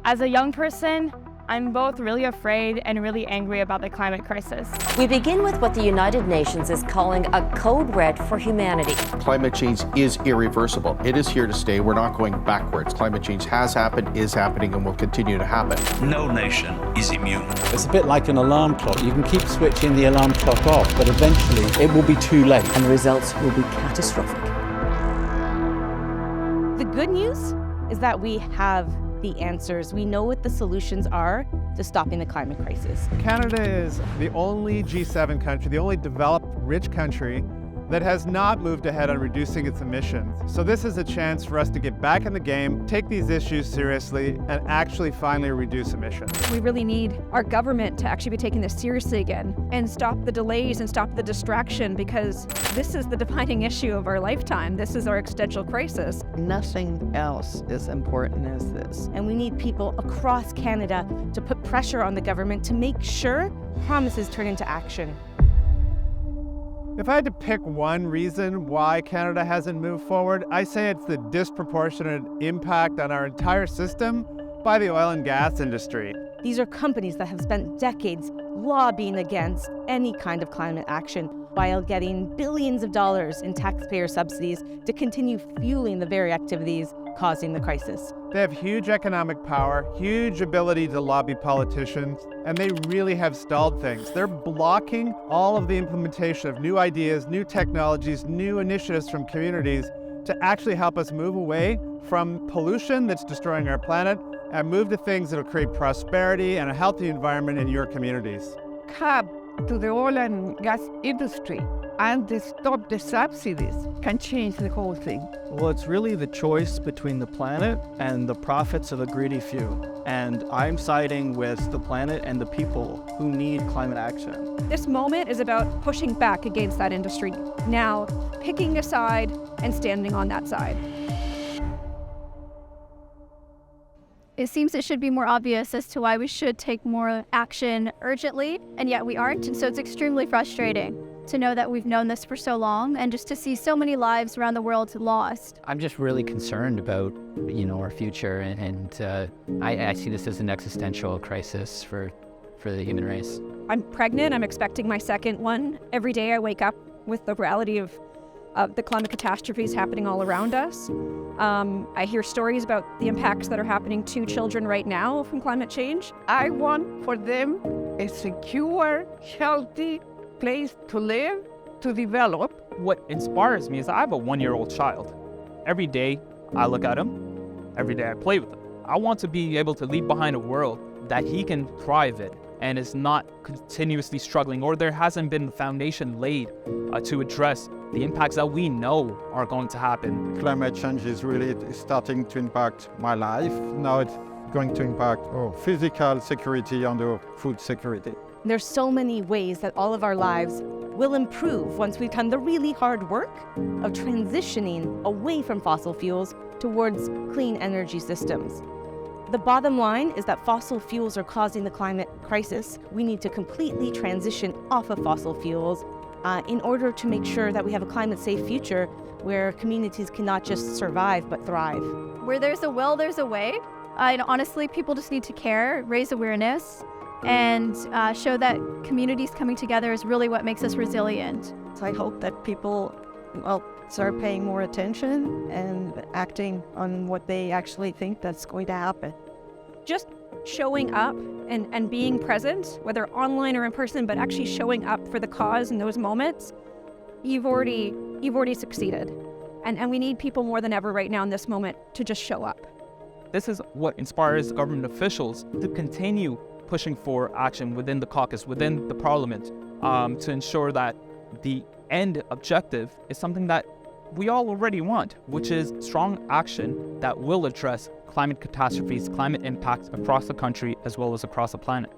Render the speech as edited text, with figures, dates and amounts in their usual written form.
As a young person, I'm both really afraid and really angry about the climate crisis. We begin with what the United Nations is calling a code red for humanity. Climate change is irreversible. It is here to stay. We're not going backwards. Climate change has happened, is happening, and will continue to happen. No nation is immune. It's a bit like an alarm clock. You can keep switching the alarm clock off, but eventually it will be too late. And the results will be catastrophic. The good news is that we have the answers. We know what the solutions are to stopping the climate crisis. Canada is the only G7 country, the only developed, rich country that has not moved ahead on reducing its emissions. So this is a chance for us to get back in the game, take these issues seriously, and actually finally reduce emissions. We really need our government to actually be taking this seriously again and stop the delays and stop the distraction, because this is the defining issue of our lifetime. This is our existential crisis. Nothing else is important as this. And we need people across Canada to put pressure on the government to make sure promises turn into action. If I had to pick one reason why Canada hasn't moved forward, I say it's the disproportionate impact on our entire system by the oil and gas industry. These are companies that have spent decades lobbying against any kind of climate action while getting billions of dollars in taxpayer subsidies to continue fueling the very activities causing the crisis. They have huge economic power, huge ability to lobby politicians, and they really have stalled things. They're blocking all of the implementation of new ideas, new technologies, new initiatives from communities to actually help us move away from pollution that's destroying our planet and move to things that will create prosperity and a healthy environment in your communities. Cap to the oil and gas industry and stop the subsidies can change the whole thing. Well, it's really the choice between the planet and the profits of a greedy few. And I'm siding with the planet and the people who need climate action. This moment is about pushing back against that industry. Now, picking a side and standing on that side. It seems it should be more obvious as to why we should take more action urgently, and yet we aren't. And so it's extremely frustrating to know that we've known this for so long and just to see so many lives around the world lost. I'm just really concerned about, our future, and I see this as an existential crisis for the human race. I'm pregnant. I'm expecting my second one. Every day I wake up with the reality of the climate catastrophes happening all around us. I hear stories about the impacts that are happening to children right now from climate change. I want for them a secure, healthy place to live, to develop. What inspires me is I have a 1-year-old child. Every day I look at him, every day I play with him. I want to be able to leave behind a world that he can thrive in and is not continuously struggling, or there hasn't been the foundation laid to address the impacts that we know are going to happen. Climate change is really starting to impact my life. Now it's going to impact our physical security and our food security. There's so many ways that all of our lives will improve once we've done the really hard work of transitioning away from fossil fuels towards clean energy systems. The bottom line is that fossil fuels are causing the climate crisis. We need to completely transition off of fossil fuels in order to make sure that we have a climate-safe future where communities can not just survive but thrive. Where there's a will, there's a way. And honestly, people just need to care, raise awareness, and show that communities coming together is really what makes us resilient. So I hope that people start paying more attention and acting on what they actually think that's going to happen. Just showing up and being present, whether online or in person, but actually showing up for the cause in those moments, you've already succeeded. And we need people more than ever right now in this moment to just show up. This is what inspires government officials to continue pushing for action within the caucus, within the parliament, to ensure that the end objective is something that we all already want, which is strong action that will address climate catastrophes, climate impacts across the country as well as across the planet.